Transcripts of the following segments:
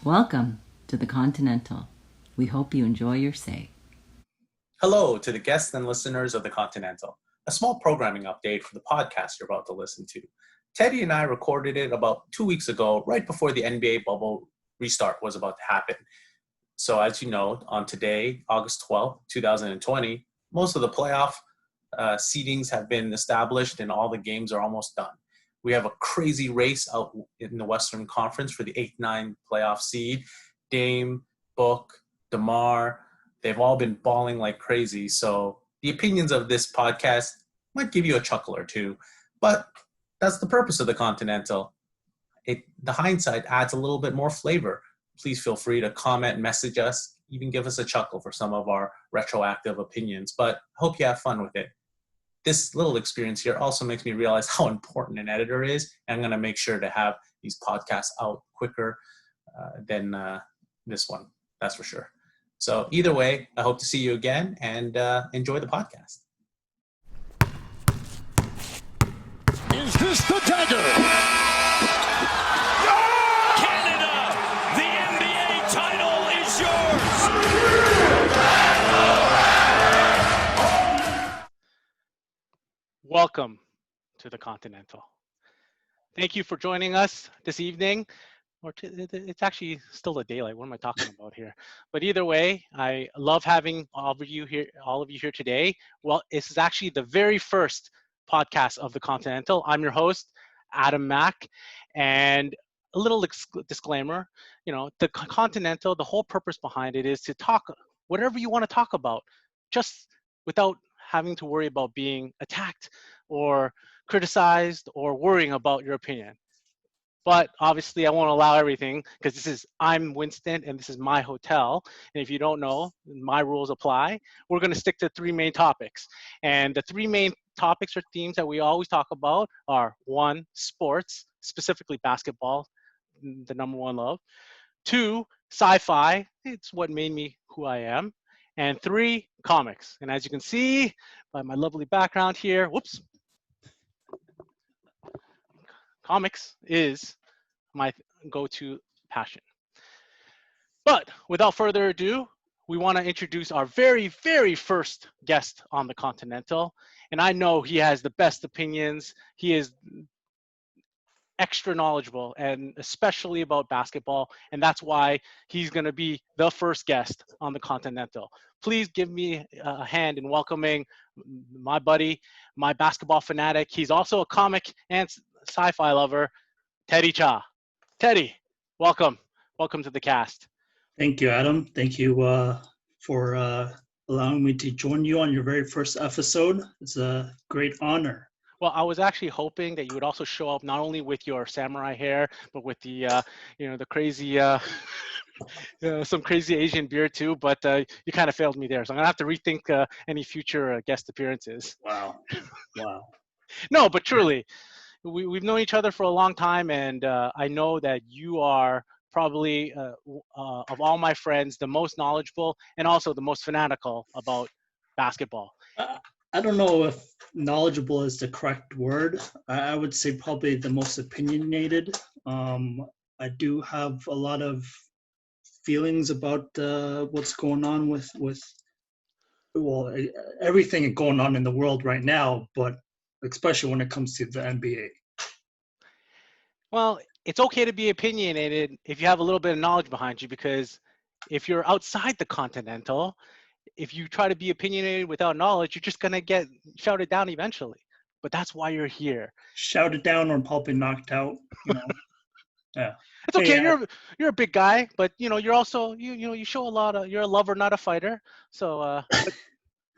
Welcome to the Continental. We hope you enjoy your stay. Hello to the guests and listeners of the Continental, a small programming update for the podcast you're about to listen to. Teddy and I recorded it about 2 weeks ago, right before the NBA bubble restart was about to happen. So as you know, on today, August 12th, 2020, most of the playoff seedings have been established and all the games are almost done. We have a crazy race out in the Western Conference for the 8-9 playoff seed. Dame, Book, DeMar, they've all been balling like crazy. So the opinions of this podcast might give you a chuckle or two, but that's the purpose of the Continental. The hindsight adds a little bit more flavor. Please feel free to comment, message us, even give us a chuckle for some of our retroactive opinions, but I hope you have fun with it. This little experience here also makes me realize how important an editor is, and I'm going to make sure to have these podcasts out quicker than this one, that's for sure. So either way, I hope to see you again and enjoy the podcast. Is this the dagger? Canada, the NBA title is yours. Welcome to the Continental. Thank you for joining us this evening. It's actually still the daylight. What am I talking about here? But either way, I love having all of you here today. Well, this is actually the very first podcast of the Continental. I'm your host, Adam Mack, and a little disclaimer, the Continental, the whole purpose behind it is to talk whatever you want to talk about, just without having to worry about being attacked or criticized or worrying about your opinion. But obviously I won't allow everything because I'm Winston and this is my hotel. And if you don't know, my rules apply. We're going to stick to three main topics. And the three main topics or themes that we always talk about are 1, sports, specifically basketball, the number one love. 2, sci-fi. It's what made me who I am. And 3, comics. And as you can see by my lovely background here, comics is my go-to passion. But without further ado, we want to introduce our very, very first guest on the Continental. And I know he has the best opinions. He is extra knowledgeable, and especially about basketball. And that's why he's going to be the first guest on the Continental. Please give me a hand in welcoming my buddy, my basketball fanatic. He's also a comic and sci-fi lover, Teddy Cha. Teddy, welcome. Welcome to the cast. Thank you, Adam. Thank you for allowing me to join you on your very first episode. It's a great honor. Well, I was actually hoping that you would also show up not only with your samurai hair, but with the, the crazy, some crazy Asian beard too. But you kind of failed me there, so I'm gonna have to rethink any future guest appearances. Wow. No, but truly, we've known each other for a long time, and I know that you are probably of all my friends the most knowledgeable and also the most fanatical about basketball. I don't know if knowledgeable is the correct word. I would say probably the most opinionated. I do have a lot of feelings about what's going on with everything going on in the world right now, but especially when it comes to the NBA. Well, it's okay to be opinionated if you have a little bit of knowledge behind you, because if you're outside the Continental, if you try to be opinionated without knowledge, you're just going to get shouted down eventually. But that's why you're here. Shouted down or probably knocked out. Yeah. It's okay. You're a big guy, but you're also you show a lot of. You're a lover, not a fighter. So but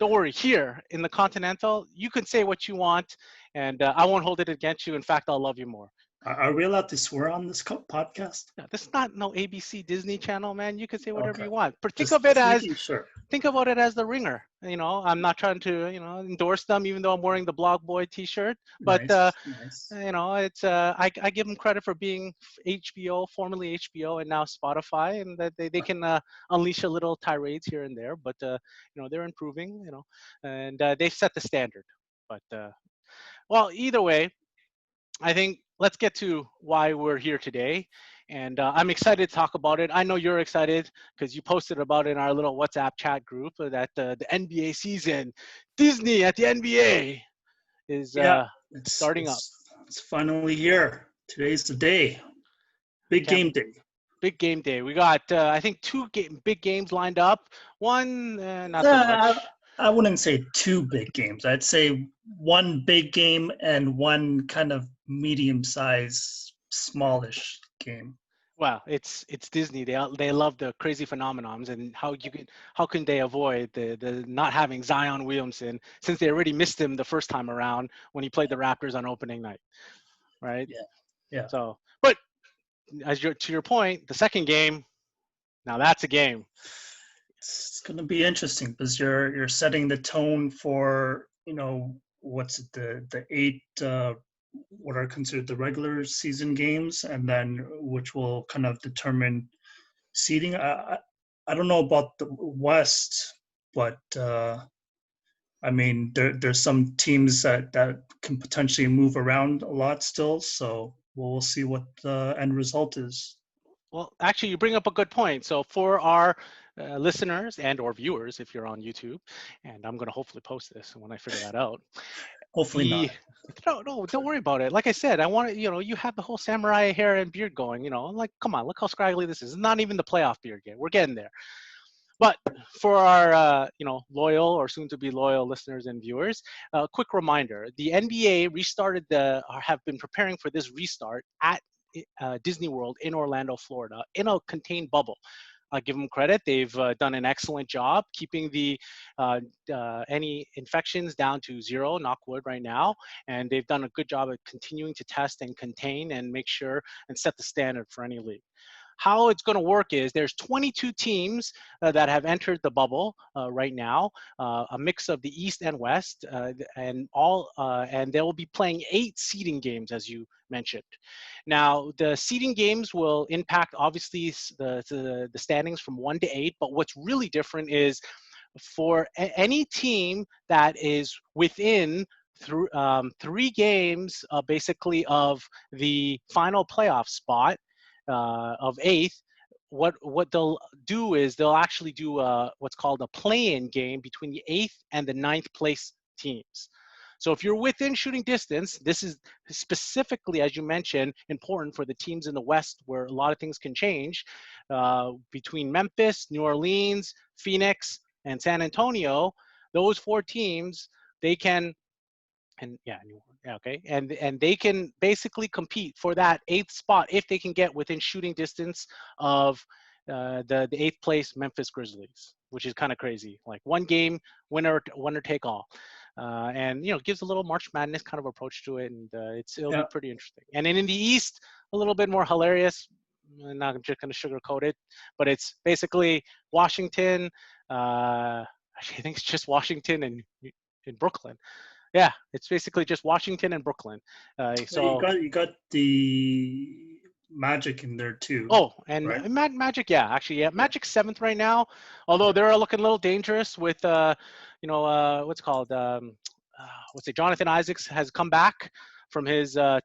don't worry. Here in the Continental, you can say what you want, and I won't hold it against you. In fact, I'll love you more. Are we allowed to swear on this podcast? Yeah, this is not no ABC Disney Channel, man. You can say whatever you want. But think about it as the Ringer. I'm not trying to endorse them, even though I'm wearing the Blog Boy T-shirt. But nice. it's I give them credit for being HBO, formerly HBO, and now Spotify, and that they can unleash a little tirades here and there. But they're improving. And they've set the standard. But well, either way, I think let's get to why we're here today. And I'm excited to talk about it. I know you're excited because you posted about it in our little WhatsApp chat group that the NBA season, Disney at the NBA is Yeah, it's starting up. it's finally here. Today's the day. Big Can't game day. Big game day. We got, I think, big games lined up. One, not so I, much. I wouldn't say two big games. I'd say one big game and one kind of medium-sized, smallish game. Well, it's Disney. They love the crazy phenomenons, and how can they avoid the not having Zion Williamson, since they already missed him the first time around when he played the Raptors on opening night, right? Yeah. So, but to your point, the second game, now that's a game. It's going to be interesting because you're setting the tone for, what's it, the eight what are considered the regular season games, and then which will kind of determine seeding. I don't know about the West, but I mean there's some teams that can potentially move around a lot still. So we'll see what the end result is. Well, actually, you bring up a good point. So for our listeners and or viewers, if you're on YouTube, and I'm going to hopefully post this when I figure that out. Hopefully not. No, don't worry about it. Like I said, I want to, you have the whole samurai hair and beard going, I'm like, come on, look how scraggly this is. It's not even the playoff beard yet. We're getting there. But for our, loyal or soon to be loyal listeners and viewers, a quick reminder, the NBA have been preparing for this restart at Disney World in Orlando, Florida, in a contained bubble. I give them credit. They've done an excellent job keeping the any infections down to zero, knock wood right now. And they've done a good job at continuing to test and contain and make sure and set the standard for any league. How it's going to work is there's 22 teams that have entered the bubble right now, a mix of the East and West, and they will be playing 8 seeding games, as you mentioned. Now, the seeding games will impact obviously the standings from 1 to 8, but what's really different is for any team that is within 3 games, basically of the final playoff spot. Of 8th, what they'll do is they'll actually do what's called a play-in game between the 8th and the 9th place teams. So if you're within shooting distance, this is specifically, as you mentioned, important for the teams in the West where a lot of things can change. Between Memphis, New Orleans, Phoenix, and San Antonio, those 4 teams, they can and they can basically compete for that 8th spot if they can get within shooting distance of the 8th place Memphis Grizzlies, which is kind of crazy. Like one game, winner take all, and gives a little March Madness kind of approach to it, and it'll be pretty interesting. And then in the East, a little bit more hilarious. I'm not just going to sugarcoat it, but it's basically Washington. Actually, I think it's just Washington and in Brooklyn. Yeah, it's basically just Washington and Brooklyn. So you got the Magic in there too. Oh, and right? Magic, yeah, actually, yeah, Magic's 7th right now. Although they're looking a little dangerous with, what's it called? Jonathan Isaacs has come back from his ACL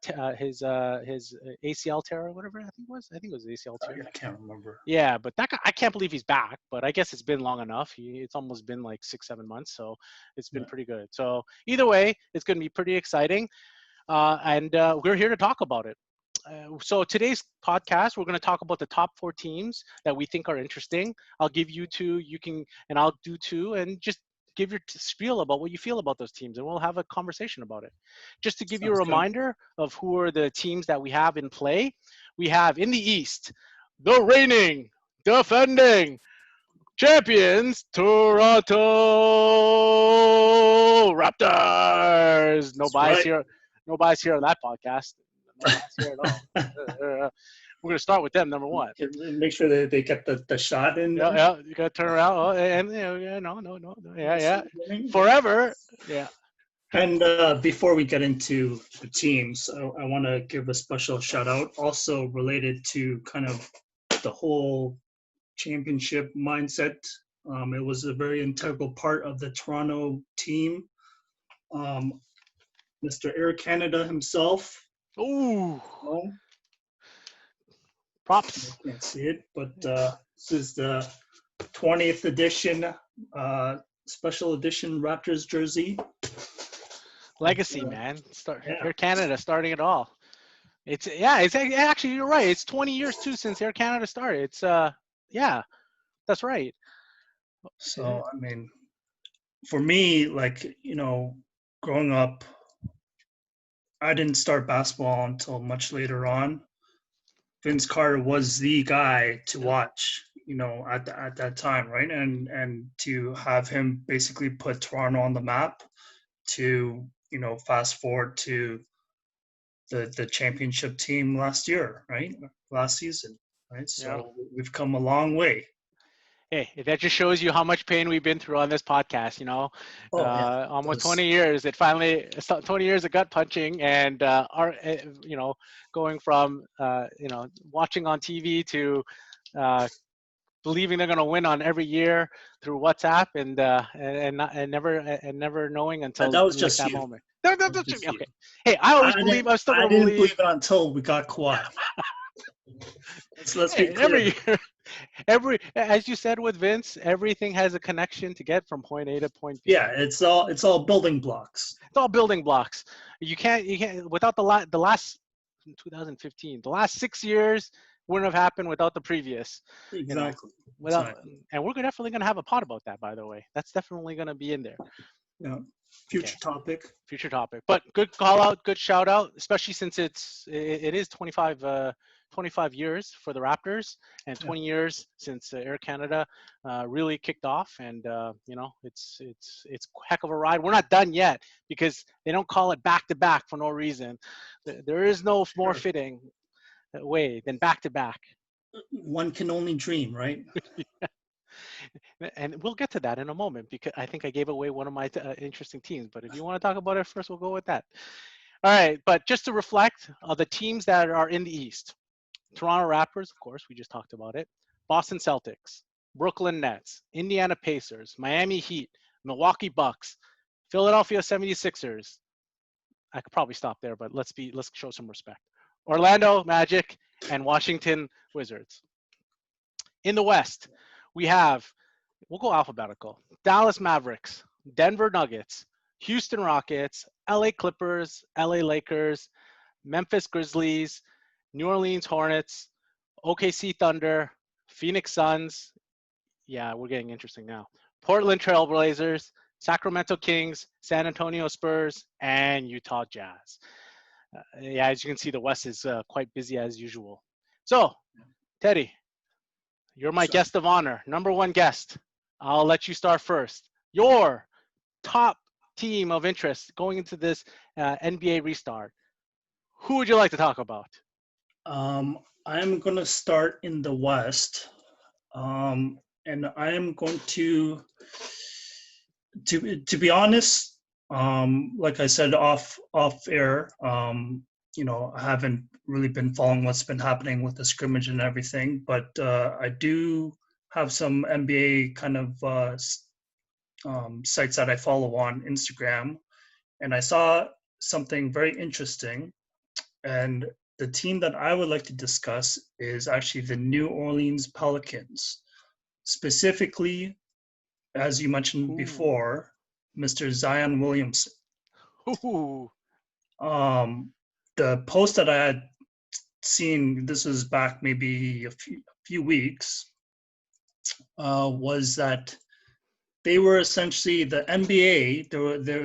tear or whatever I think it was. I think it was ACL tear. I can't remember. Yeah, but that guy, I can't believe he's back. But I guess it's been long enough. It's almost been like 6-7 months, so it's been pretty good. So either way, it's going to be pretty exciting, and we're here to talk about it. So today's podcast, we're going to talk about the top 4 teams that we think are interesting. I'll give you 2, and I'll do 2, and just give your spiel about what you feel about those teams, and we'll have a conversation about it. Just to give you a reminder of who are the teams that we have in play. We have in the East, the reigning, defending champions, Toronto Raptors. No bias here. No bias here on that podcast. No bias here at all. We're going to start with them, number 1. Make sure that they get the shot in. Yeah, you got to turn around. Oh, and no. Yeah. Forever. Yeah. And before we get into the teams, I want to give a special shout out also related to kind of the whole championship mindset. It was a very integral part of the Toronto team. Mr. Air Canada himself. Ooh. Props. I can't see it, but this is the 20th edition, special edition Raptors jersey. Legacy, man. Yeah. Air Canada starting it all. It's actually, you're right. It's 20 years too since Air Canada started. It's yeah, that's right. So I mean, for me, like, growing up, I didn't start basketball until much later on. Vince Carter was the guy to watch, at that time, right? And to have him basically put Toronto on the map, to fast forward to the championship team last year, right? Last season, right? So we've come a long way. Hey, that just shows you how much pain we've been through on this podcast. Almost 20 years. 20 years of gut punching, and going from watching on TV to believing they're going to win on every year through WhatsApp, and never knowing until that was just that you. moment. Okay. Hey, I always believe. I'm still going to believe. I didn't believe it until we got Kawhi. Let's be clear. Every year, as you said with Vince, everything has a connection to get from point A to point B. Yeah, it's all building blocks. It's all building blocks. You can't without the last 2015. The last 6 years wouldn't have happened without the previous. Exactly. And we're definitely going to have a pod about that, by the way. That's definitely going to be in there. Yeah. Future topic. But good call out, good shout out, especially since it is 25 years for the Raptors and 20 years since Air Canada really kicked off, and it's a heck of a ride. We're not done yet because they don't call it back to back for no reason. There is no more fitting way than back to back. One can only dream, right? And we'll get to that in a moment because I think I gave away one of my interesting teams. But if you want to talk about it first, we'll go with that. All right. But just to reflect on the teams that are in the East. Toronto Raptors, of course, we just talked about it. Boston Celtics, Brooklyn Nets, Indiana Pacers, Miami Heat, Milwaukee Bucks, Philadelphia 76ers. I could probably stop there, but let's show some respect. Orlando Magic and Washington Wizards. In the West, we'll go alphabetical. Dallas Mavericks, Denver Nuggets, Houston Rockets, LA Clippers, LA Lakers, Memphis Grizzlies, New Orleans Hornets, OKC Thunder, Phoenix Suns. Yeah, we're getting interesting now. Portland Trail Blazers, Sacramento Kings, San Antonio Spurs, and Utah Jazz. As you can see, the West is quite busy as usual. So, Teddy, you're my guest of honor, number one guest. I'll let you start first. Your top team of interest going into this NBA restart. Who would you like to talk about? I'm going to start in the West, and I am going to be honest. Like I said off air, I haven't really been following what's been happening with the scrimmage and everything, but I do have some NBA kind of sites that I follow on Instagram, and I saw something very interesting. And the team that I would like to discuss is actually the New Orleans Pelicans, specifically, as you mentioned before, Mr. Zion Williamson. Ooh. The post that I had seen, this was back maybe a few weeks, was that they were essentially the NBA.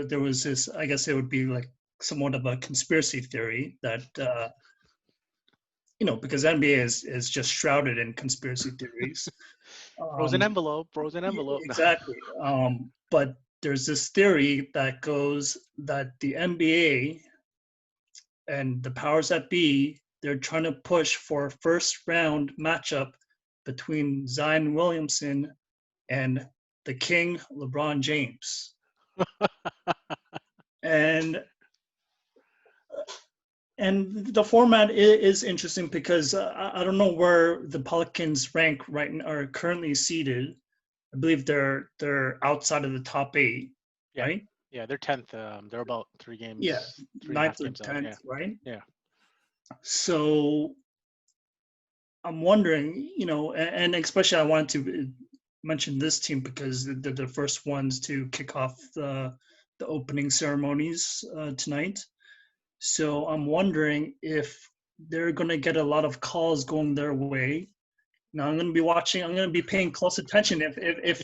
There was this, I guess it would be like somewhat of a conspiracy theory that because NBA is just shrouded in conspiracy theories. Frozen envelope. Exactly. But there's this theory that goes that the NBA and the powers that be, they're trying to push for a first round matchup between Zion Williamson and the King LeBron James. And the format is interesting because I don't know where the Pelicans rank are currently seated. I believe they're outside of the top 8, right? Yeah, they're 10th. They're about 3 games. Yeah, 9th or 10th, right? Yeah. So I'm wondering, and especially I wanted to mention this team because they're the first ones to kick off the opening ceremonies tonight. So I'm wondering if they're going to get a lot of calls going their way. Now I'm going to be watching. I'm going to be paying close attention if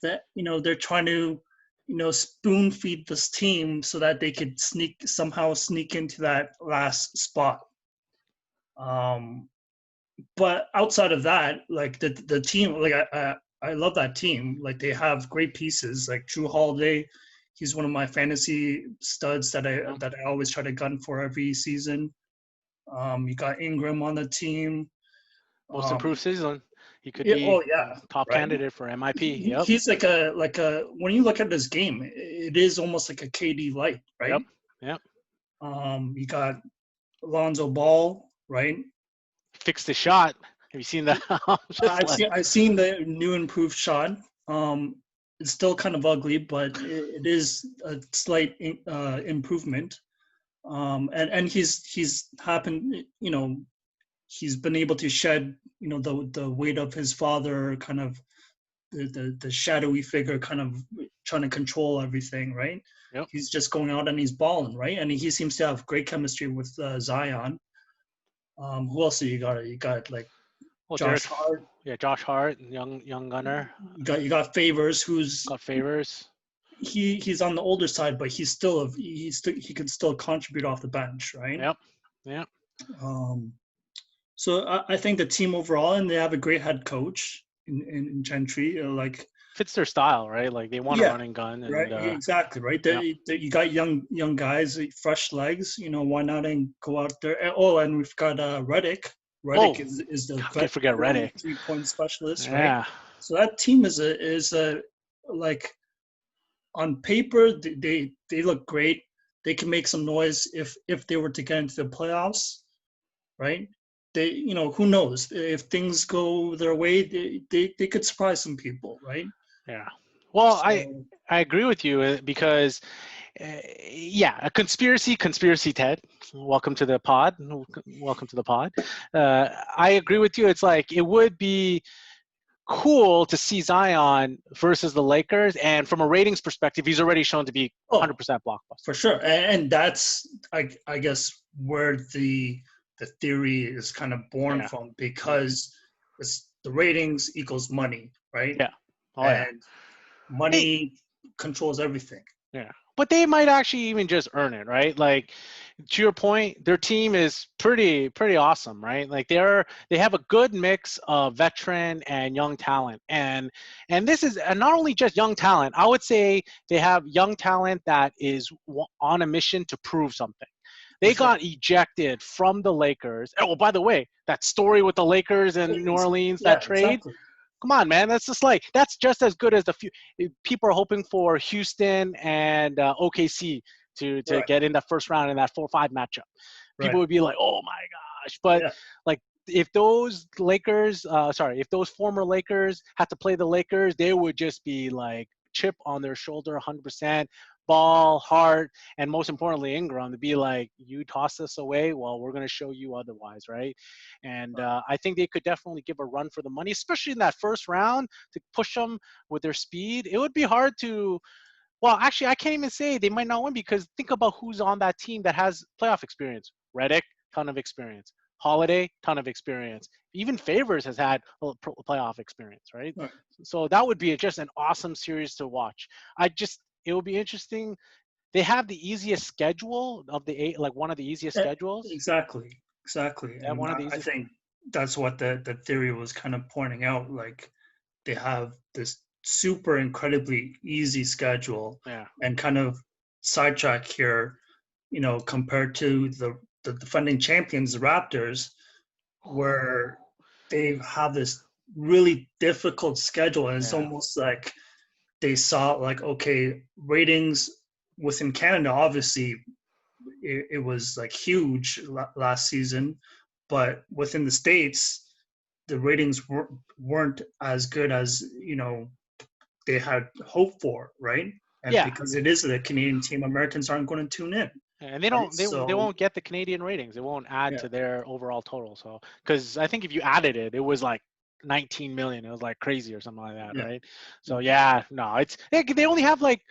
that they're trying to spoon feed this team so that they could somehow sneak into that last spot. But outside of that, like the team, like I love that team. Like they have great pieces. Like Drew Holiday, he's one of my fantasy studs that I always try to gun for every season. You got Ingram on the team. Most improved season. He could Yeah, be top right. candidate for MIP. Yep. He's like a when you look at this game, it is almost like a KD light, right? Yep. You got Alonzo Ball, right? Fixed the shot. Have you seen that? I've seen the new improved shot. It's still kind of ugly, but it is a slight improvement. And he's happened, he's been able to shed, the weight of his father, kind of the shadowy figure, kind of trying to control everything, right? Yep. He's just going out and he's balling, right? And he seems to have great chemistry with Zion. Who else do you got? You got like Josh Hart. Yeah, Josh Hart, young gunner. You got Favors, who's got Favors. He's on the older side, but he can still contribute off the bench, right? Yep. So I think the team overall, and they have a great head coach in Gentry, fits their style, right? Like they want to run and gun, and, right? Exactly, right. You got young guys, fresh legs. Why not and go out there? Oh, and we've got Reddick. Reddick is the can't forget Reddick, 3-point specialist, right? Yeah. So that team is a like on paper they look great. They can make some noise if they were to get into the playoffs, right? They who knows, if things go their way, they could surprise some people, right? Yeah. Well, I agree with you because a conspiracy Ted, welcome to the pod. I agree with you. It's like it would be cool to see Zion versus the Lakers, and from a ratings perspective, he's already shown to be 100% blockbuster for sure. And that's I guess where the theory is kind of born from, because the ratings equals money, right? And money controls everything. Yeah. But they might actually even just earn it, right? Like, to your point, their team is pretty awesome, right? Like they have a good mix of veteran and young talent, and this is not only just young talent. I would say they have young talent that is on a mission to prove something. They got ejected from the Lakers. Oh, by the way, that story with the Lakers and New Orleans, that trade. Exactly. Come on, man. That's just as good as the few people are hoping for Houston and OKC to get in that first round in that 4-5 matchup. People would be like, oh my gosh. But like, if those former Lakers had to play the Lakers, they would just be like chip on their shoulder 100%. Ball, Hart, and most importantly Ingram, to be like, you toss us away, well, we're going to show you otherwise, right? And I think they could definitely give a run for the money, especially in that first round, to push them with their speed. It would be hard to, well, actually, I can't even say they might not win, because think about who's on that team that has playoff experience. Reddick, ton of experience. Holiday, ton of experience. Even Favors has had playoff experience, right? So that would be just an awesome series to watch. It will be interesting. They have the easiest schedule of the 8, like one of the easiest schedules. Exactly. And I think that's what the theory was kind of pointing out. Like, they have this super incredibly easy schedule, and kind of sidetrack here, compared to the defending champions, the Raptors, where they have this really difficult schedule, and it's almost like they saw, like, okay, ratings within Canada, obviously it was like huge last season, but within the States, the ratings weren't as good as they had hoped for, right? And because it is a Canadian team, Americans aren't going to tune in. And they Right, don't they so- won't get the Canadian ratings. It won't add Yeah. to their overall total. So because I think if you added it, it was like 19 million. It was like crazy or something like that, Yeah. right? So yeah, no, they only have like,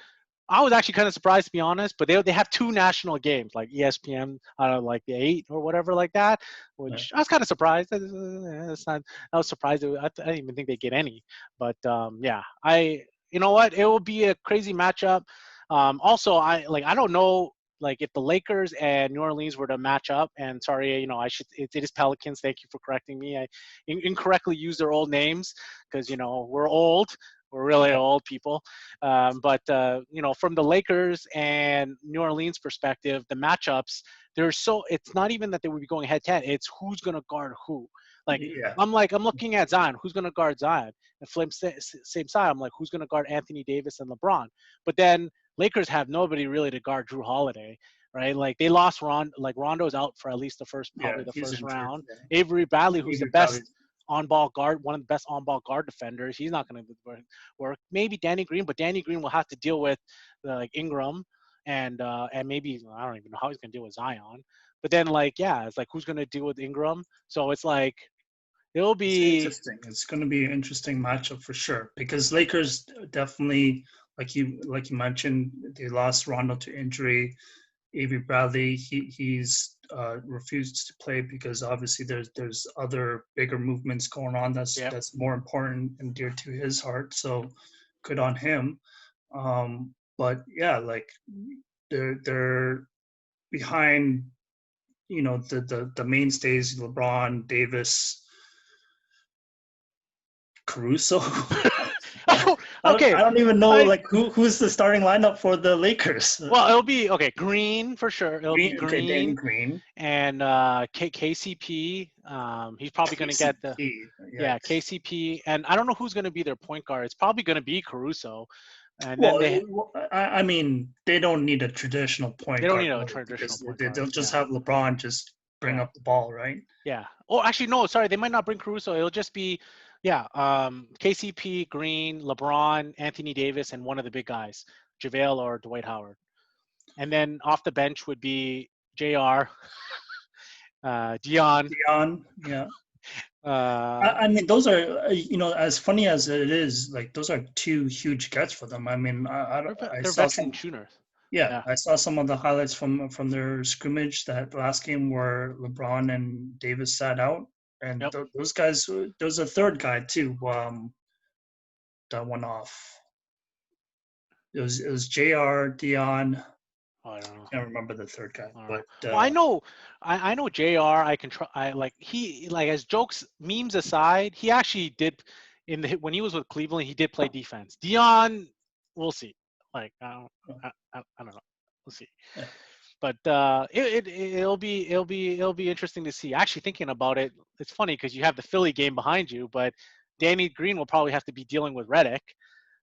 I was actually kind of surprised to be honest, but they have two national games like ESPN, like the 8 or whatever like that, which I was kind of surprised. It's not. I was surprised. I didn't even think they'd get any. But yeah, you know what? It will be a crazy matchup. Also, I don't know. Like if the Lakers and New Orleans were to match up, and sorry, it is Pelicans. Thank you for correcting me. I incorrectly used their old names because we're old. We're really old people. But from the Lakers and New Orleans perspective, the matchups, it's not even that they would be going head to head. It's who's going to guard who. Like, Yeah. I'm looking at Zion. Who's going to guard Zion? And flip same side, I'm like, who's going to guard Anthony Davis and LeBron? But then Lakers have nobody really to guard Drew Holiday, right? Like they lost Rondo's out for at least the first he's injured, round. yeah. Avery Bradley, who's Avery the best Bradley. on-ball guard, one of the best on-ball guard defenders. He's not going to work. Maybe Danny Green, but Danny Green will have to deal with Ingram and maybe I don't even know how he's going to deal with Zion. But then it's like who's going to deal with Ingram? So it's like it'll It's be interesting. It's going to be an interesting matchup for sure because Lakers definitely, like you mentioned, they lost Rondo to injury. Avery Bradley, he's refused to play because obviously there's other bigger movements going on that's more important and dear to his heart. So good on him. But yeah, like they're behind, the mainstays, LeBron, Davis, Caruso. Okay. I don't even know who's the starting lineup for the Lakers. Well, it'll be Green for sure. It'll be Green, okay, Danny Green and KCP. He's probably going to get the KCP, and I don't know who's going to be their point guard. It's probably going to be Caruso. And I mean, they don't need a traditional point guard. They don't need a traditional point guard. They'll just have LeBron just bring up the ball, right? Yeah. Oh, actually, no. Sorry, they might not bring Caruso. It'll just be KCP, Green, LeBron, Anthony Davis, and one of the big guys, JaVale or Dwight Howard. And then off the bench would be JR, Dion. Yeah. I mean, those are, as funny as it is, like those are two huge gets for them. I mean, they're veteran shooters. Yeah, I saw some of the highlights from their scrimmage that last game where LeBron and Davis sat out. And those guys, there's a third guy too that went off. It was JR, Dion. Oh, I don't know. I can't remember the third guy, but well, I know JR. I can try. As jokes, memes aside, he actually did when he was with Cleveland. He did play defense. Dion, we'll see. I don't know. We'll see. Yeah. But it'll be interesting to see. Actually, thinking about it, it's funny because you have the Philly game behind you, but Danny Green will probably have to be dealing with Redick.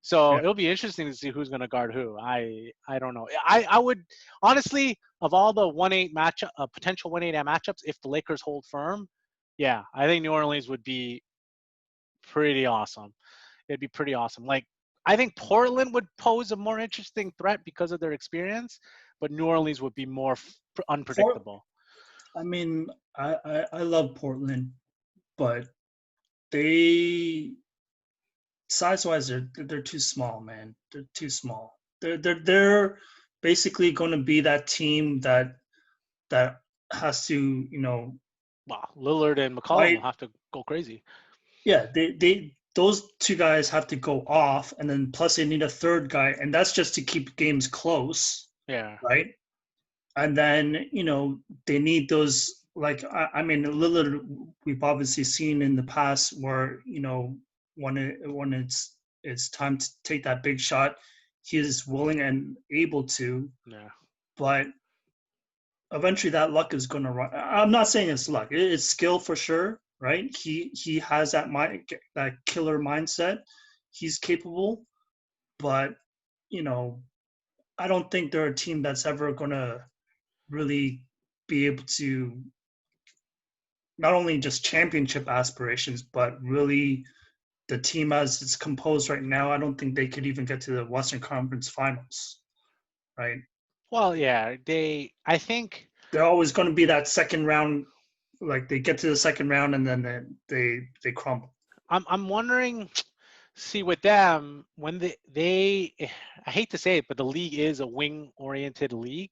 So it'll be interesting to see who's going to guard who. I don't know. I would honestly, of all the 1-8 matchup, potential 1-8 matchups, if the Lakers hold firm, I think New Orleans would be pretty awesome. It'd be pretty awesome. Like I think Portland would pose a more interesting threat because of their experience, but New Orleans would be more unpredictable. I mean, I love Portland, but they size-wise they're too small, man. They're too small. They're basically going to be that team that has to, Wow, Lillard and McCollum will have to go crazy. Yeah, those two guys have to go off, and then plus they need a third guy, and that's just to keep games close. Yeah. Right. And then they need those. Like I mean, Lillard, we've obviously seen in the past where when it's time to take that big shot, he is willing and able to. Yeah. But eventually, that luck is going to run. I'm not saying it's luck; it's skill for sure. Right? He has that killer mindset. He's capable, but I don't think they're a team that's ever gonna really be able to not only just championship aspirations, but really the team as it's composed right now. I don't think they could even get to the Western Conference Finals. Right? Well, yeah, I think They're always going to be that second round. Like they get to the second round and then they crumble. I'm wondering. See, with them, when I hate to say it, but the league is a wing-oriented league,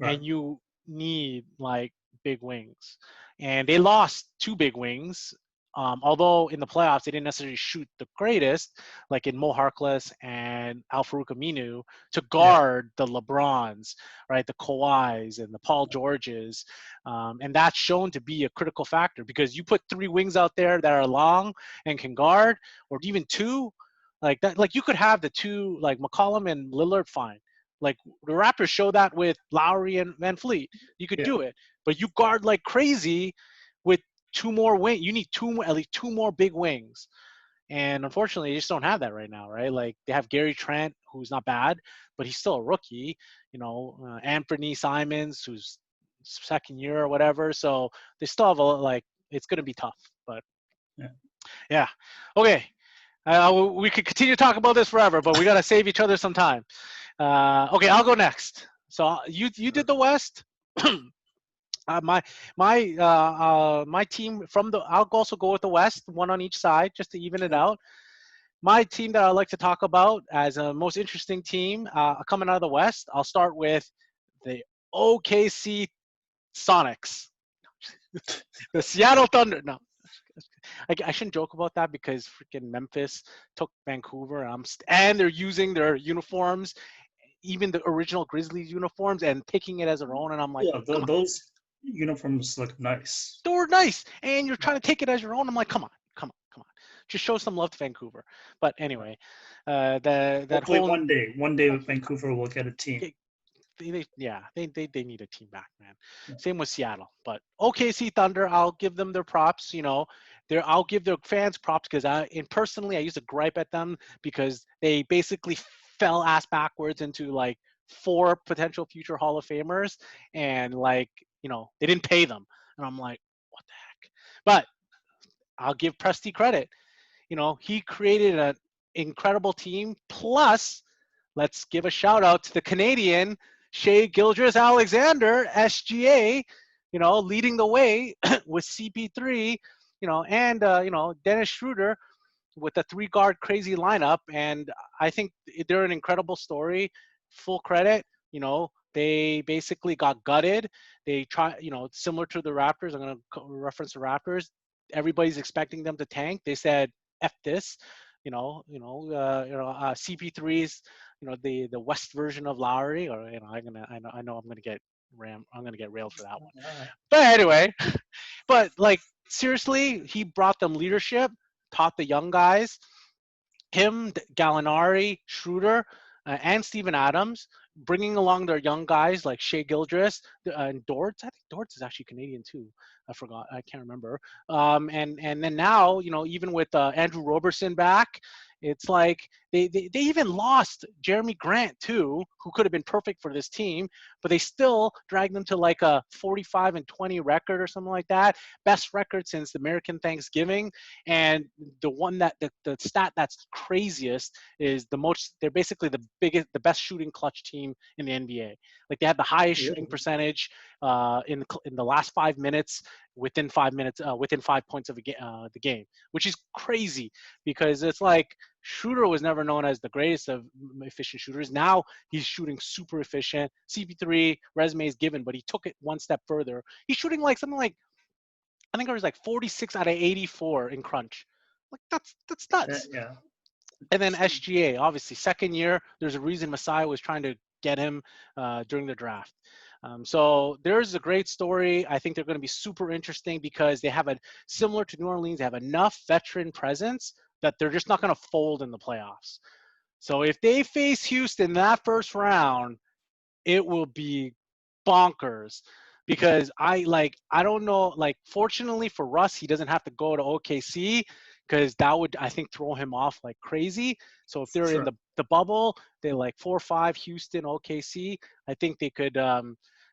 Right. and you need like big wings. And they lost two big wings, although in the playoffs they didn't necessarily shoot the greatest, like in Mo Harkless and Al-Farouq Aminu, to Yeah. guard the LeBrons, right, the Kawhis and the Paul Georges, and that's shown to be a critical factor because you put three wings out there that are long and can guard, or even two, like that. Like you could have the two, like McCollum and Lillard, fine. Like the Raptors show that with Lowry and Van Fleet, you could Yeah. do it. But you guard like crazy with two more wing. You need at least two more big wings. And unfortunately, you just don't have that right now, right? Like they have Gary Trent, who's not bad, but he's still a rookie. Anthony Simons, who's second year or whatever. So they still have it's going to be tough. But Yeah. yeah, okay. We could continue to talk about this forever, but we got to save each other some time. Okay, I'll go next. So you did the West. My team I'll also go with the West, one on each side, just to even it out. My team that I'd like to talk about as a most interesting team coming out of the West, I'll start with the OKC Sonics, the Seattle Thunder. No, I shouldn't joke about that because freaking Memphis took Vancouver, and they're using their uniforms, even the original Grizzlies uniforms, and taking it as their own. And I'm like, Yeah. come on, Those uniforms look nice. they were nice, and you're trying to take it as your own. I'm like, come on, come on, come on, just show some love to Vancouver. But anyway, that Hopefully whole one day Vancouver will get a team. they need a team back, man. Yeah. Same with Seattle, but OKC Thunder, I'll give them their props. I'll give their fans props because personally I used to gripe at them because they basically fell ass backwards into like four potential future Hall of Famers, and they didn't pay them, and I'm like, what the heck? But I'll give Presti credit. He created an incredible team. Plus, let's give a shout out to the Canadian Shea Gilgeous-Alexander, SGA, leading the way with CP3, and Dennis Schroeder with the three guard crazy lineup. And I think they're an incredible story. Full credit. They basically got gutted. They try, similar to the Raptors. I'm going to reference the Raptors. Everybody's expecting them to tank. They said, "F this." CP3's, the West version of Lowry, or I know I'm gonna get railed for that one. But anyway, but like seriously, he brought them leadership, taught the young guys, him, Gallinari, Schroeder, and Steven Adams, bringing along their young guys like Shea Gilgeous and Dortz. I think Dortz is actually Canadian too. I forgot. I can't remember. And then now, even with Andrew Roberson back, it's like they even lost Jeremy Grant too, who could have been perfect for this team, but they still dragged them to like a 45-20 record or something like that. Best record since the American Thanksgiving. And the one that the stat that's craziest is they're basically the best shooting clutch team in the NBA. Like they had the highest shooting percentage in the last 5 minutes, within 5 minutes, within 5 points of the game, which is crazy because it's like Schroeder was never known as the greatest of efficient shooters. Now he's shooting super efficient. CP3 resume is given, but he took it one step further. He's shooting like something like, I think it was like 46 out of 84 in crunch. Like that's nuts. Yeah. And then SGA, obviously second year. There's a reason Masai was trying to get him during the draft. So there's a great story. I think they're going to be super interesting because they have similar to New Orleans, they have enough veteran presence that they're just not going to fold in the playoffs. So if they face Houston that first round, it will be bonkers because I don't know, like fortunately for Russ, he doesn't have to go to OKC because that would, I think, throw him off like crazy. So if they're in the bubble, they're like 4-5 Houston, OKC, I think they could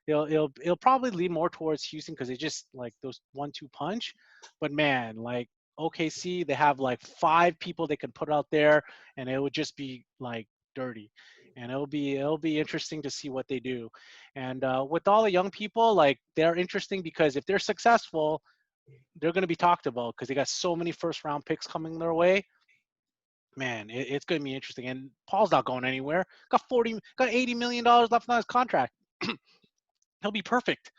it'll probably lean more towards Houston because they just like those 1-2 punch. But man, like OKC, they have like 5 people they can put out there and it would just be like dirty. and it'll be interesting to see what they do. And with all the young people, like they're interesting because if they're successful, they're going to be talked about because they got so many first round picks coming their way. Man, it's going to be interesting. And Paul's not going anywhere. Got $80 million left on his contract. He'll be perfect.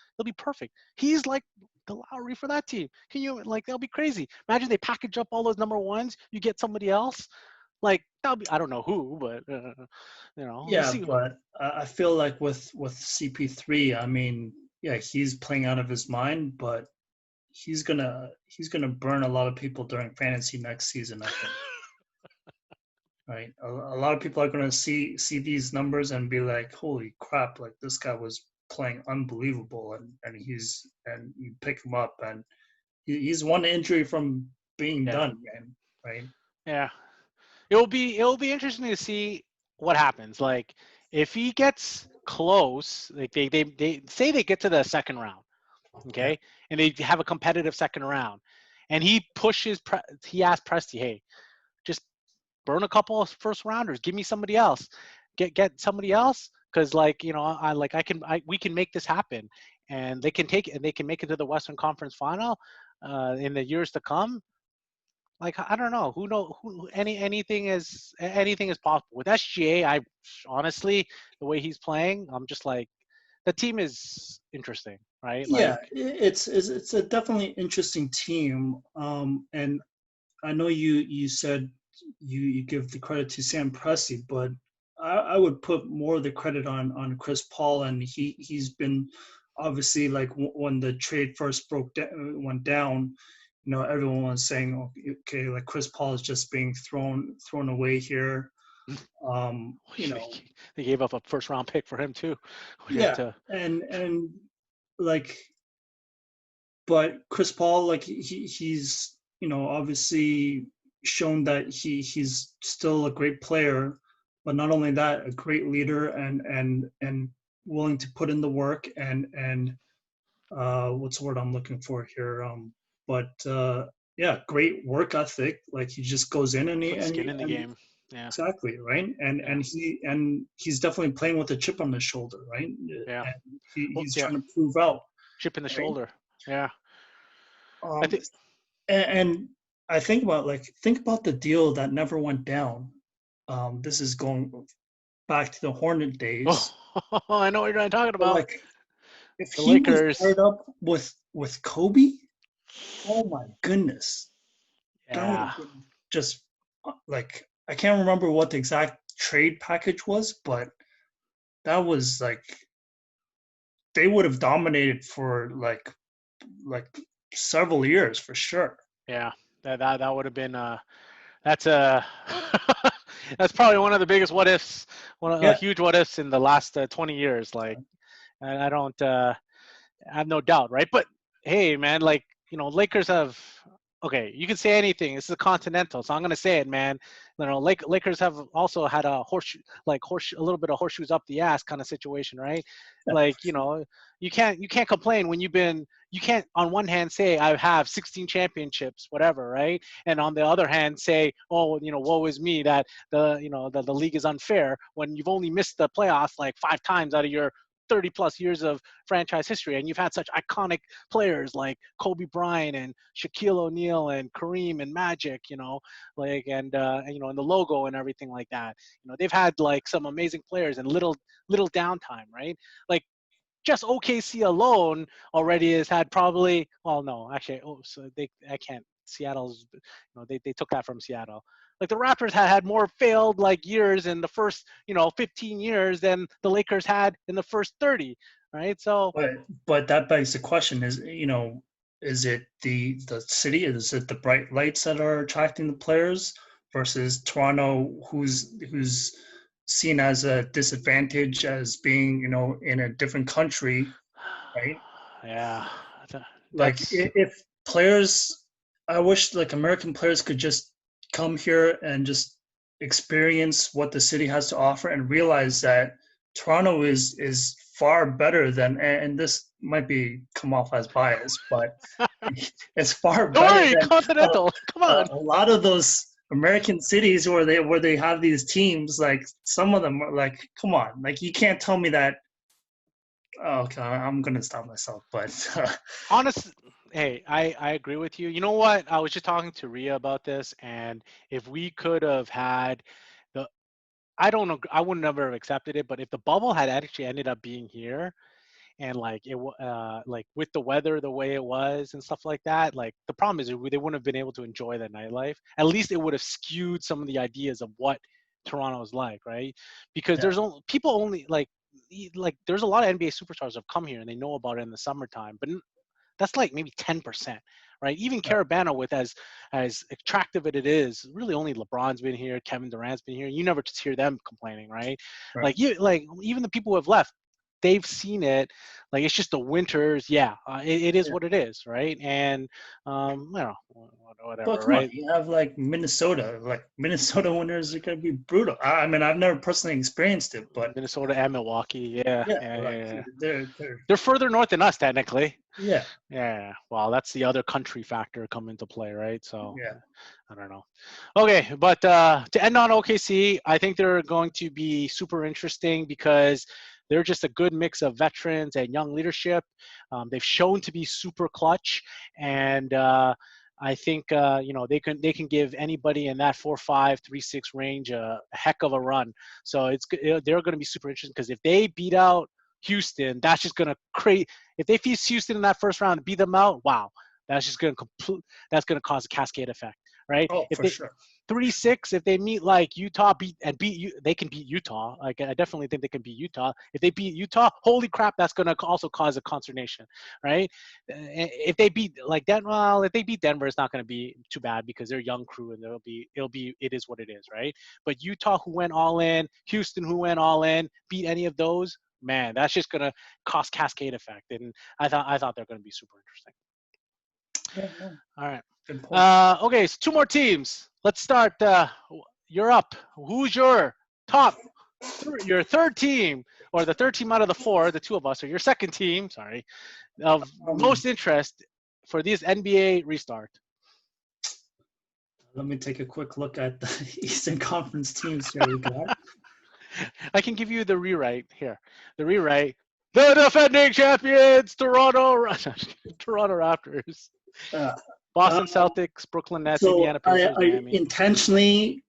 He's like the Lowry for that team. Can you that'll be crazy. Imagine they package up all those number ones. You get somebody else. Like that'll be, I don't know who, but Yeah, we'll see. but I feel like with CP3, I mean, yeah, he's playing out of his mind, but he's gonna burn a lot of people during fantasy next season, I think. Right, a lot of people are gonna see these numbers and be like, "Holy crap! Like this guy was playing unbelievable," and you pick him up, and he's one injury from being done, man. Right? Yeah, it'll be interesting to see what happens. Like if he gets close, like they say they get to the second round, okay, and they have a competitive second round, and he asks Presti, hey, just burn a couple of first rounders, give me somebody else, get somebody else, because we can make this happen, and they can make it to the Western Conference Final in the years to come. Like I don't know anything is possible with SGA. I honestly, the way he's playing, I'm just like, the team is interesting, right? Yeah, it's a definitely interesting team. And I know you said you give the credit to Sam Presti, but I would put more of the credit on Chris Paul, and he's been obviously, like when the trade first went down, you know, everyone was saying, okay, like Chris Paul is just being thrown away here. You know, they gave up a first round pick for him too. Yeah, and like, but Chris Paul, like he's, you know, obviously shown that he's still a great player, but not only that, a great leader and willing to put in the work and what's the word I'm looking for here? Yeah, great work ethic. Like he just goes in and skin in the game. Yeah, exactly, right. And he's definitely playing with a chip on his shoulder, right? Yeah, and he's trying to prove out. Chip in the shoulder. Yeah. And I think about the deal that never went down. This is going back to the Hornet days. Oh, I know what you're talking about. Like, if the he Lakers was paired up with Kobe, oh my goodness, that would have been just like, I can't remember what the exact trade package was, but that was like, they would have dominated for like several years for sure. Yeah, that would have been that's that's probably one of the biggest what ifs, huge what ifs in the last 20 years. Like, I don't I have no doubt, right? But hey, man, like, you know, Lakers have, okay, you can say anything. This is a Continental, so I'm gonna say it, man. You know, Lakers have also had a a little bit of horseshoes up the ass kind of situation, right? Like, you know, you can't complain when you can't on one hand say I have 16 championships, whatever, right? And on the other hand say, oh, you know, woe is me that the league is unfair, when you've only missed the playoffs like 5 times out of your 30 plus years of franchise history, and you've had such iconic players like Kobe Bryant and Shaquille O'Neal and Kareem and Magic, you know, like, and you know, and the logo and everything like that. You know, they've had like some amazing players and little downtime, right? Like, just OKC alone already has had probably, well, no, actually, Seattle's, you know, they took that from Seattle. Like the Raptors had more failed like years in the first, you know, 15 years than the Lakers had in the first 30, right? So, but that begs the question: is, you know, is it the city? Is it the bright lights that are attracting the players versus Toronto, who's seen as a disadvantage as being, you know, in a different country, right? Yeah. Like if players, I wish like American players could just come here and just experience what the city has to offer and realize that Toronto is far better than, and this might be come off as biased, but it's far better than Continental. Come on. A lot of those American cities where they have these teams, like some of them are like, come on, like you can't tell me that. Oh, okay, I'm gonna stop myself, but Honest, hey, I agree with you. You know what? I was just talking to Ria about this, and if we could have had the, I don't know, I would never have accepted it, but if the bubble had actually ended up being here, and like like with the weather the way it was and stuff like that, like the problem is they wouldn't have been able to enjoy the nightlife. At least it would have skewed some of the ideas of what Toronto is like, right? Because yeah, there's only people only like there's a lot of NBA superstars that have come here and they know about it in the summertime, but that's like maybe 10%, right? Even yeah, Carabana, with as attractive as it is, really only LeBron's been here, Kevin Durant's been here. You never just hear them complaining, right? right. Like even the people who have left, they've seen it. Like it's just the winters. Yeah, it is Yeah. what it is, right? And I don't know, But whatever, come on, right? you have like Minnesota. Like Minnesota winters are gonna be brutal. I mean, I've never personally experienced it, but Minnesota and Milwaukee, yeah, yeah, yeah, yeah, like yeah. they're They're further north than us technically. yeah, Yeah, well, that's the other country factor come into play, right? So yeah, I don't know. Okay, but to end on OKC, I think they're going to be super interesting because they're just a good mix of veterans and young leadership. They've shown to be super clutch, and I think they can give anybody in that 4-5, 3-6 range a heck of a run. So they're going to be super interesting because if they beat out Houston, that's just going to create. If they face Houston in that first round and beat them out, wow, that's just going to That's going to cause a cascade effect, right? oh, If for they sure. 3-6, if they meet like Utah, beat you, they can beat Utah. Like I definitely think they can beat Utah. If they beat Utah, holy crap, that's going to also cause a consternation, right? If they beat like Denver, well, if they beat Denver, it's not going to be too bad because they're a young crew and it is what it is, right? But Utah, who went all in, Houston, who went all in, beat any of those, man, that's just going to cause cascade effect. And I thought they're going to be super interesting. Yeah, no, All right. good point. Okay, so two more teams. Let's start. You're up. Who's your your third team, or the third team out of the four, the two of us, or your second team, sorry, of most interest for this NBA restart? Let me take a quick look at the Eastern Conference teams here we got. I can give you the rewrite here. The rewrite. The defending champions, Toronto Raptors. Uh, Boston um, Celtics, Brooklyn Nets, so Indiana Pacers, I Miami. intentionally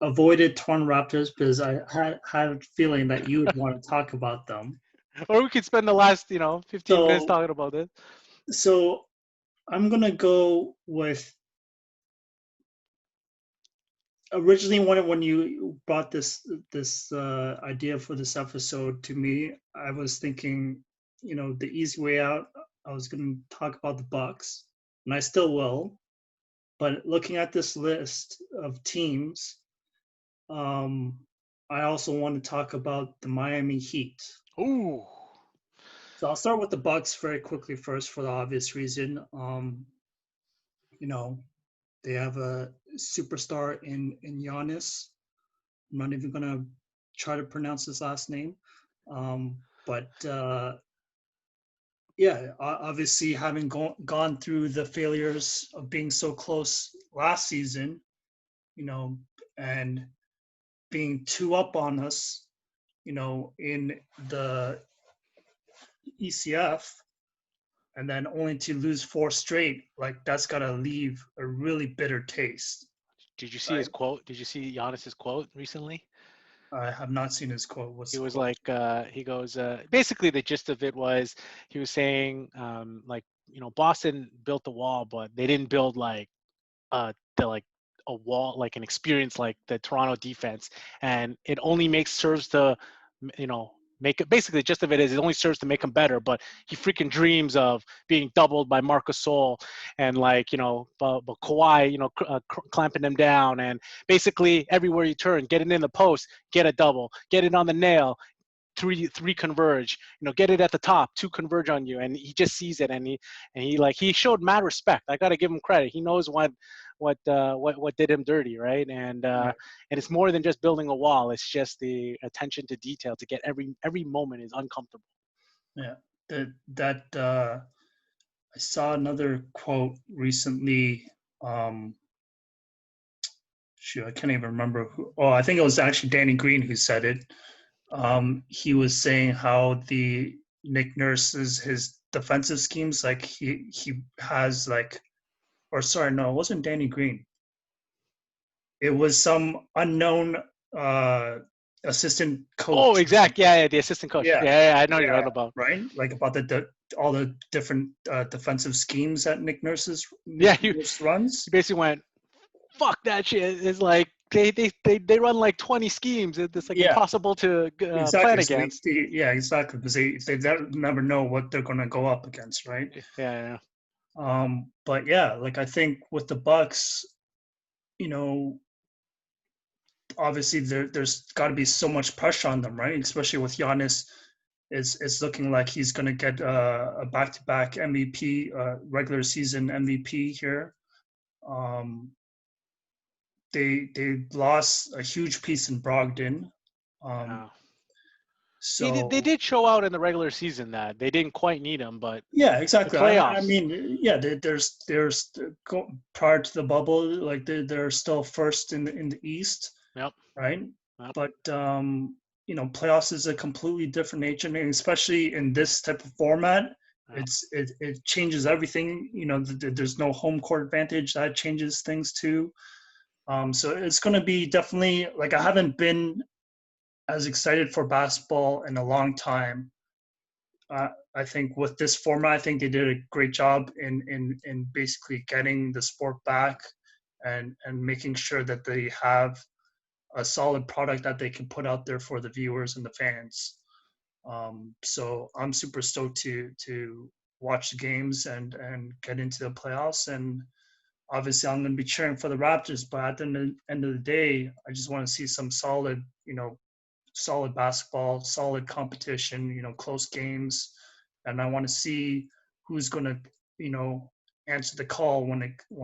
avoided Toronto Raptors because I had a feeling that you would want to talk about them. Or we could spend the last, 15 minutes So, talking about it. so I'm gonna go with originally when you brought this idea for this episode to me, I was thinking, the easy way out. I was gonna talk about the Bucks, and I still will. But looking at this list of teams, I also want to talk about the Miami Heat. Ooh. So I'll start with the Bucks very quickly first for the obvious reason. They have a superstar in Giannis. I'm not even gonna try to pronounce his last name, but yeah, obviously having gone through the failures of being so close last season, and being two up on us, in the ECF, and then only to lose four straight, like that's gotta leave a really bitter taste. Did you see his quote? Did you see Giannis's quote recently? I have not seen his quote. What's He the was quote? like, he goes, basically the gist of it was he was saying, Boston built the wall, but they didn't build like a wall, like an experience like the Toronto defense, and it only serves to, make it, basically the gist of it is it only serves to make him better, but he freaking dreams of being doubled by Marcus Gasol and but Kawhi, clamping him down, and basically everywhere you turn, get it in the post, get a double, get it on the nail, three converge, get it at the top, two converge on you, and he just sees it, and he showed mad respect. I got to give him credit. He knows what did him dirty, right? And Right. and it's more than just building a wall. It's just the attention to detail to get every moment is uncomfortable. Yeah, that I saw another quote recently. shoot, I can't even remember who. Oh, I think it was actually Danny Green who said it. He was saying how the Nick Nurse's his defensive schemes, like he has like, or sorry, no, it wasn't Danny Green. It was some unknown assistant coach. Oh, exactly. Yeah, the assistant coach. Yeah, I know you're right about. Right, like about all the different defensive schemes that Nick Nurse runs. He basically went, "Fuck that shit." It's like they run like 20 schemes. It's like impossible to plan against. Exactly, because they never know what they're going to go up against, right? Yeah. But yeah, like I think with the Bucks, you know, obviously there's got to be so much pressure on them, right? Especially with Giannis, it's looking like he's going to get a back-to-back MVP, regular season MVP here. They lost a huge piece in Brogdon. So they did show out in the regular season that they didn't quite need him, but yeah, exactly. The playoffs. I mean, yeah, there's prior to the bubble, like they're still first in the East. Yep. Right. Yep. But you know, playoffs is a completely different nature, and especially in this type of format, it changes everything. You know, there's no home court advantage. That changes things too. So it's going to be definitely, like, I haven't been as excited for basketball in a long time. I think with this format, I think they did a great job in basically getting the sport back and making sure that they have a solid product that they can put out there for the viewers and the fans. So I'm super stoked to watch the games and get into the playoffs. And obviously I'm going to be cheering for the Raptors, but at the end of the day, I just want to see some solid, you know, solid basketball, solid competition, you know, close games. And I want to see who's going to, you know, answer the call when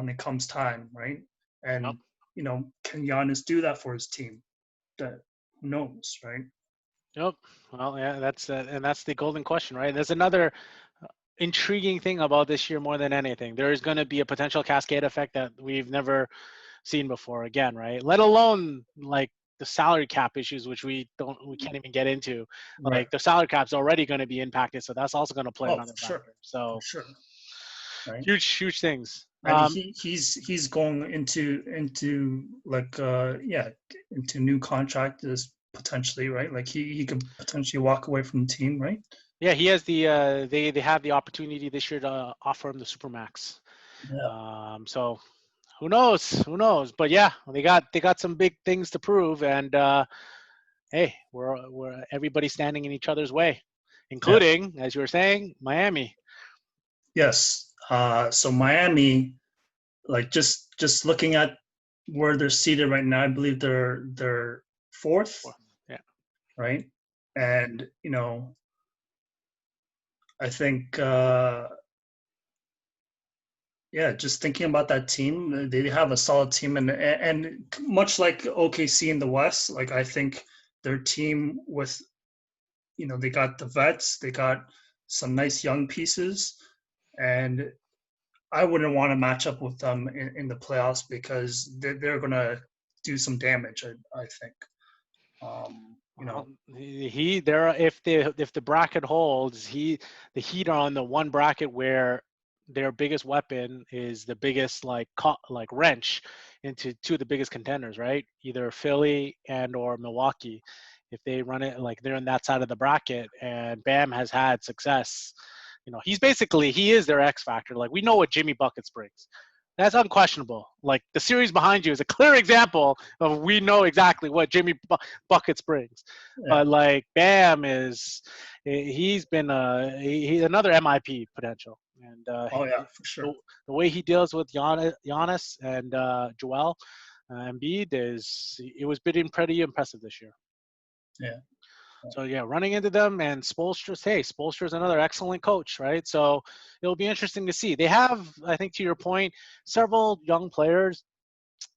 it comes time, right? And, you know, can Giannis do that for his team? That, who knows, right? Yep. Well, yeah, that's the golden question, right? There's another intriguing thing about this year more than anything. There is going to be a potential cascade effect that we've never seen before again, right? Let alone like the salary cap issues, which we can't even get into. Right. Like the salary cap's already going to be impacted, so that's also going to play another factor. So sure. Right. Huge things. And he's going into like into new contract is potentially, right? Like he could potentially walk away from the team, right? Yeah, he has the they have the opportunity this year to offer him the Supermax. Yeah. So who knows? But yeah, they got some big things to prove, and hey, we're everybody standing in each other's way, including, as you were saying, Miami. Yes. So Miami, like just looking at where they're seated right now, I believe they're fourth. Yeah. Right. And you know, I think just thinking about that team, they have a solid team, and much like OKC in the West, like I think their team with, you know, they got the vets, they got some nice young pieces, and I wouldn't want to match up with them in the playoffs because they're going to do some damage, I think. You know, if the bracket holds, the Heat are on the one bracket where their biggest weapon is the biggest like wrench into two of the biggest contenders, right? Either Philly and or Milwaukee. If they run it, like they're in that side of the bracket, and Bam has had success. You know, he is their X factor. Like we know what Jimmy Buckets brings. That's unquestionable. Like the series behind you is a clear example of we know exactly what Jimmy Buckets brings. Yeah. But like Bam he's been he's another MIP potential. And for sure. The way he deals with Giannis and Joel Embiid it was pretty impressive this year. Yeah. So yeah, running into them, and Spoelstra's another excellent coach, right? So it'll be interesting to see. They have, I think, to your point, several young players.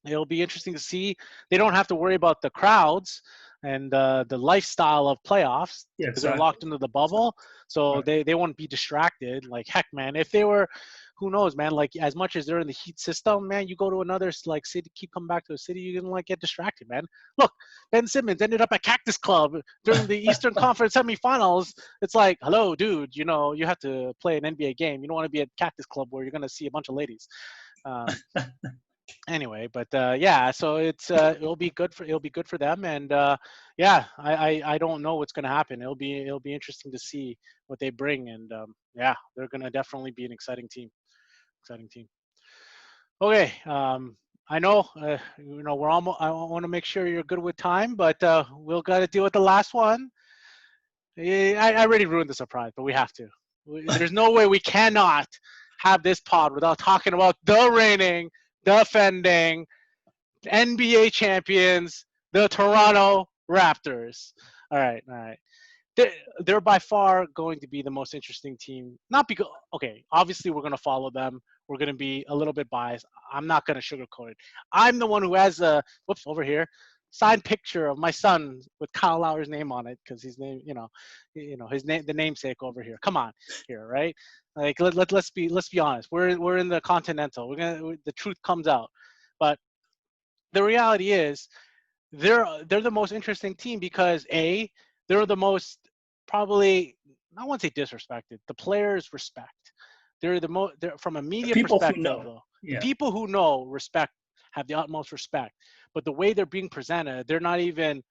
It'll be interesting to see. They don't have to worry about the crowds and the lifestyle of playoffs because they're locked into the bubble. So they won't be distracted. Like heck, man, if they were, who knows, man? Like as much as they're in the Heat system, man, you go to another like city, keep coming back to a city, you're gonna like get distracted, man. Look, Ben Simmons ended up at Cactus Club during the Eastern Conference semifinals. It's like, hello, dude, you know, you have to play an NBA game. You don't want to be at Cactus Club where you're gonna see a bunch of ladies. Anyway, but yeah, so it'll be good for them, and yeah, I don't know what's going to happen. It'll be interesting to see what they bring, and yeah, they're going to definitely be an exciting team. Okay, I know you know we're almost. I want to make sure you're good with time, but we'll got to deal with the last one. I already ruined the surprise, but we have to. There's no way we cannot have this pod without talking about the reigning, defending NBA champions, the Toronto Raptors. All right. They're by far going to be the most interesting team. Not because, okay, obviously we're going to follow them. We're going to be a little bit biased. I'm not going to sugarcoat it. I'm the one who has a, whoops, over here, signed picture of my son with Kyle Lowry's name on it because his name, you know, his name, the namesake over here. Come on, here, right? Like let's be honest. We're in the Continental. The truth comes out, but the reality is they're the most interesting team because they're the most probably, I won't say disrespected. The players respect. They're from a media perspective. The people who know respect, have the utmost respect. But the way they're being presented, they're not even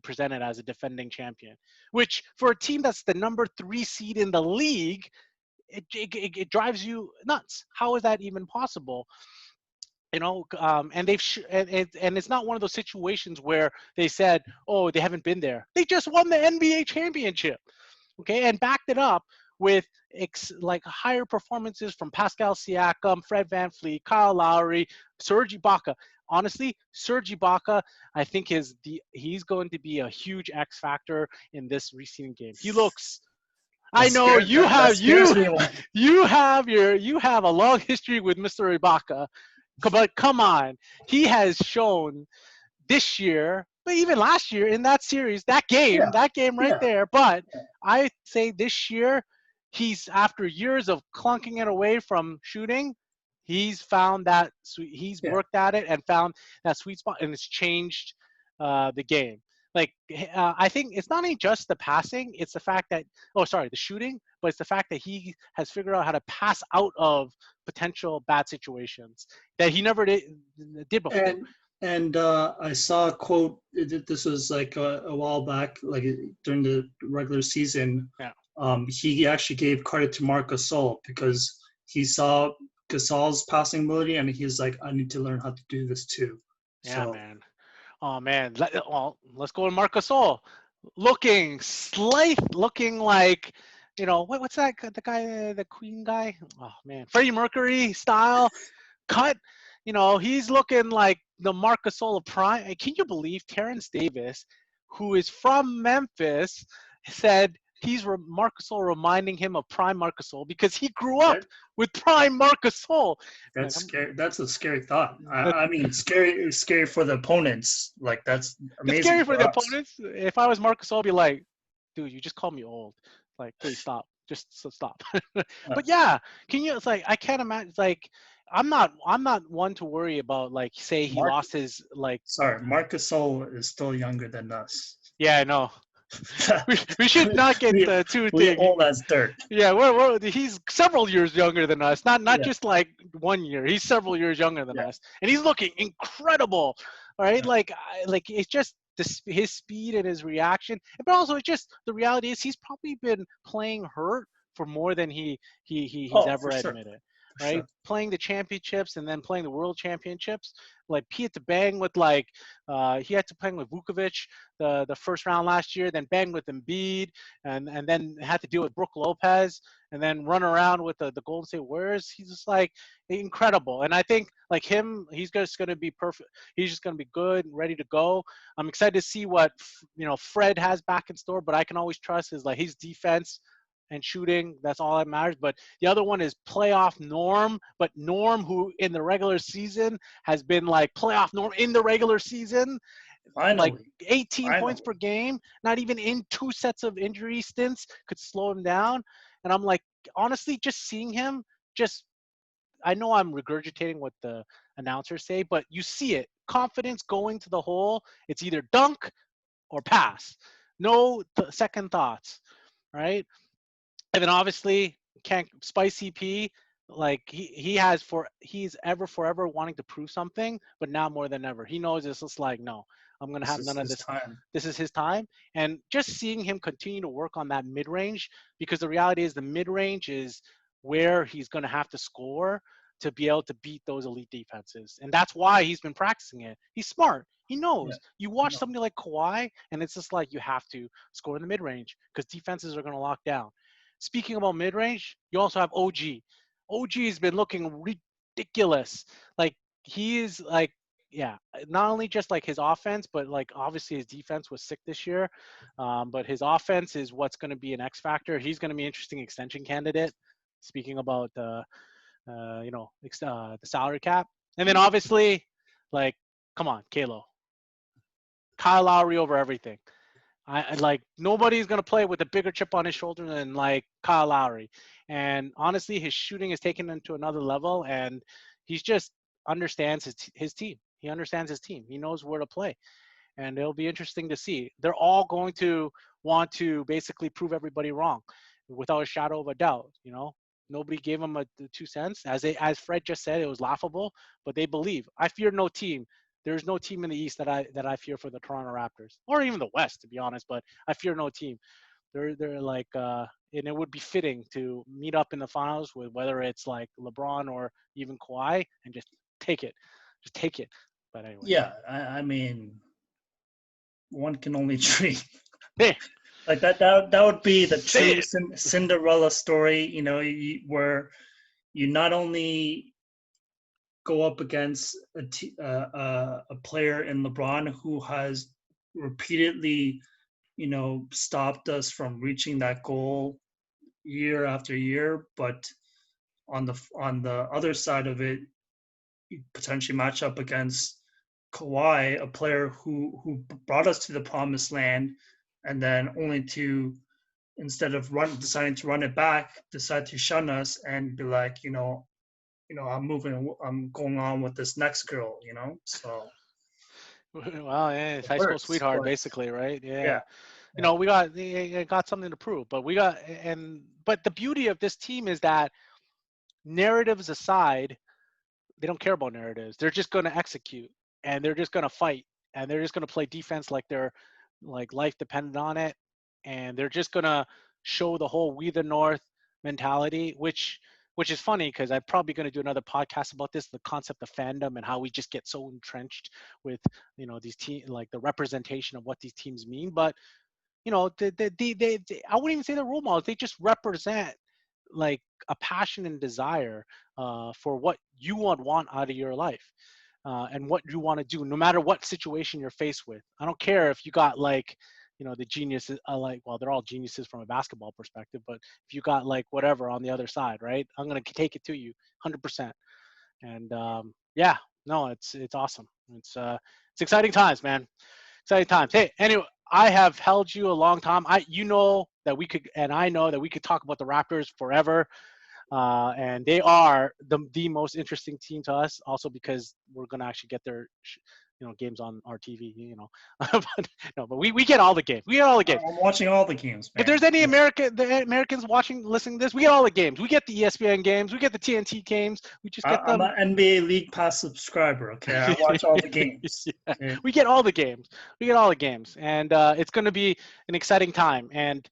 presented as a defending champion. Which for a team that's the number 3 seed in the league, it drives you nuts. How is that even possible? You know, and and it's not one of those situations where they said, oh, they haven't been there. They just won the NBA championship, okay, and backed it up with like higher performances from Pascal Siakam, Fred VanVleet, Kyle Lowry, Serge Ibaka. Honestly, Serge Ibaka, I think he's going to be a huge X factor in this reseeding game. He looks. I know you have a long history with Mr. Ibaka. But come on, he has shown this year, but even last year in that series, that game right there. But I say this year, he's after years of clunking it away from shooting, he's found that he's worked at it and found that sweet spot, and it's changed the game. Like I think it's not only just the passing, it's the fact that the shooting, but it's the fact that he has figured out how to pass out of potential bad situations that he never did before. And I saw a quote. This was like a while back, like during the regular season. Yeah. He actually gave credit to Marc Gasol because he saw Gasol's passing ability, and he's like, I need to learn how to do this too. Yeah, so, man. Oh man, let's go with Marc Gasol, looking like, you know, what's that? The guy, the Queen guy. Oh man, Freddie Mercury style cut. You know, he's looking like the Marc Gasol of prime. Can you believe Terrence Davis, who is from Memphis, said Marc Gasol reminding him of prime Marc Gasol because he grew up with prime Marc Gasol. That's scary. That's a scary thought. I mean, scary for the opponents. Like that's amazing. It's scary for the opponents. If I was Marc Gasol, I'd be like, dude, you just called me old. Like, please stop. Just stop. But yeah, it's like I can't imagine. It's like I'm not one to worry about like say he lost his like. Sorry, Marc Gasol is still younger than us. Yeah, I know. we should not get too thick. We're old as dirt. Yeah, he's several years younger than us. Not just like 1 year. He's several years younger than us, and he's looking incredible. All right, like it's just his speed and his reaction, but also it's just the reality is he's probably been playing hurt for more than he's ever admitted. Right, sure. Playing the championships and then playing the world championships, like he had to bang with he had to bang with Vukovic the first round last year, then bang with Embiid, and then had to deal with Brook Lopez, and then run around with the Golden State Warriors. He's just like incredible, and I think like him, he's just going to be perfect. He's just going to be good, ready to go. I'm excited to see what Fred has back in store, but I can always trust his defense and shooting. That's all that matters. But the other one is playoff Norm. But Norm, who in the regular season has been like playoff Norm in the regular season, like 18 points per game, not even in 2 sets of injury stints could slow him down. And I'm like, honestly, just seeing him just, I know I'm regurgitating what the announcers say, but you see it. Confidence going to the hole. It's either dunk or pass. No second thoughts, right? And then obviously, can't Spicy P, like he's ever forever wanting to prove something, but now more than ever, he knows it's just like, no, I'm gonna This have is none of his this. time. This is his time. And just seeing him continue to work on that mid range, because the reality is the mid range is where he's gonna have to score to be able to beat those elite defenses. And that's why he's been practicing it. He's smart. He Yeah, knows. You watch no. somebody like Kawhi, and it's just like you have to score in the mid range because defenses are going to lock down. Speaking about mid range, you also have OG. OG has been looking ridiculous. Like he is like, yeah, not only just like his offense, but like obviously his defense was sick this year. But his offense is what's going to be an X factor. He's going to be an interesting extension candidate. Speaking about the salary cap, and then obviously, like, come on, Kyle Lowry over everything. I like nobody's gonna play with a bigger chip on his shoulder than like Kyle Lowry, and honestly, his shooting is taken into another level, and he's just understands his team. He understands his team. He knows where to play, and it'll be interesting to see. They're all going to want to basically prove everybody wrong, without a shadow of a doubt. Nobody gave him the 2 cents. As Fred just said, it was laughable, but they believe. I fear no team. There's no team in the East that I fear for the Toronto Raptors, or even the West, to be honest. But I fear no team. They're like, and it would be fitting to meet up in the finals with whether it's like LeBron or even Kawhi, and just take it, But anyway, Yeah, I mean, one can only dream. hey, Like that would be the say true it. Cinderella story, where you not only go up against a player in LeBron who has repeatedly, stopped us from reaching that goal year after year, but on the other side of it, you potentially match up against Kawhi, a player who brought us to the promised land, and then only to, instead of deciding to run it back, decide to shun us and be like, I'm going on with this next girl, So Well, yeah, it's it high school works, sweetheart, but basically, right? Yeah. yeah, yeah, We got something to prove, but but the beauty of this team is that, narratives aside, they don't care about narratives. They're just going to execute, and they're just going to fight, and they're just going to play defense like they're like life depended on it, and they're just going to show the whole "we the North" mentality, which is funny because I'm probably going to do another podcast about this, the concept of fandom and how we just get so entrenched with these teams, like the representation of what these teams mean. But I wouldn't even say they're role models. They just represent like a passion and desire for what you want out of your life, and what you want to do, no matter what situation you're faced with. I don't care if you got like, the geniuses, like, well, they're all geniuses from a basketball perspective, but if you got like whatever on the other side, right? I'm gonna take it to you, 100%. And yeah, no, it's awesome. It's exciting times, man. Exciting times. Hey, anyway, I have held you a long time. You know that we could, and I know that we could talk about the Raptors forever. And they are the most interesting team to us, also because we're gonna actually get their games on our TV. But no, but we get all the games. We get all the games. I'm watching all the games, If man. there's any Americans watching, listening to this, we get all the games. We get the ESPN games. We get the TNT games. We just get I'm them. an NBA League Pass subscriber. Okay, I watch all the games. Yeah. Okay? We get all the games. And it's going to be an exciting time. And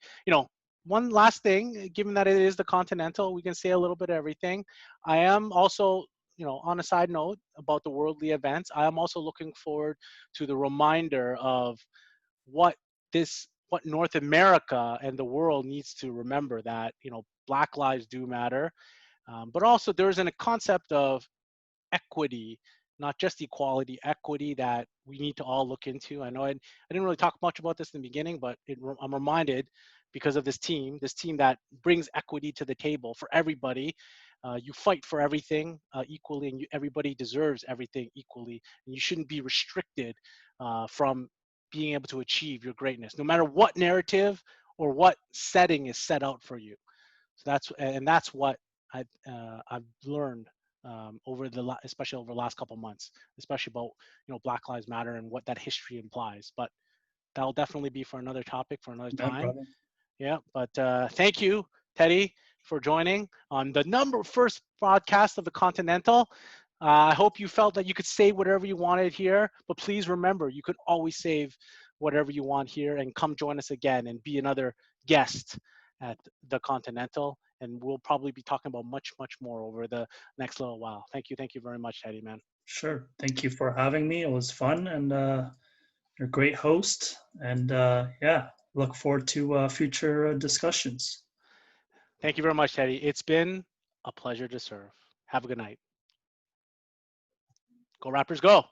one last thing, given that it is the Continental, we can say a little bit of everything. I am also, on a side note about the worldly events, I am also looking forward to the reminder of what North America and the world needs to remember, that Black lives do matter, but also there's a concept of equity, not just equality, equity, that we need to all look into. I know I didn't really talk much about this in the beginning, but I'm reminded because of this team that brings equity to the table for everybody. You fight for everything equally, and everybody deserves everything equally, and you shouldn't be restricted from being able to achieve your greatness, no matter what narrative or what setting is set out for you. So that's what I've learned especially over the last couple months, especially about Black Lives Matter and what that history implies. But that'll definitely be for another topic for another No time. problem. Yeah, but thank you, Teddy, for joining on the first broadcast of the Continental. I hope you felt that you could say whatever you wanted here, but please remember, you could always save whatever you want here and come join us again and be another guest at the Continental. And we'll probably be talking about much, much more over the next little while. Thank you very much, Teddy, man. Sure. Thank you for having me. It was fun, and you're a great host. And yeah, look forward to future discussions. Thank you very much, Teddy. It's been a pleasure to serve. Have a good night. Go Raptors, go!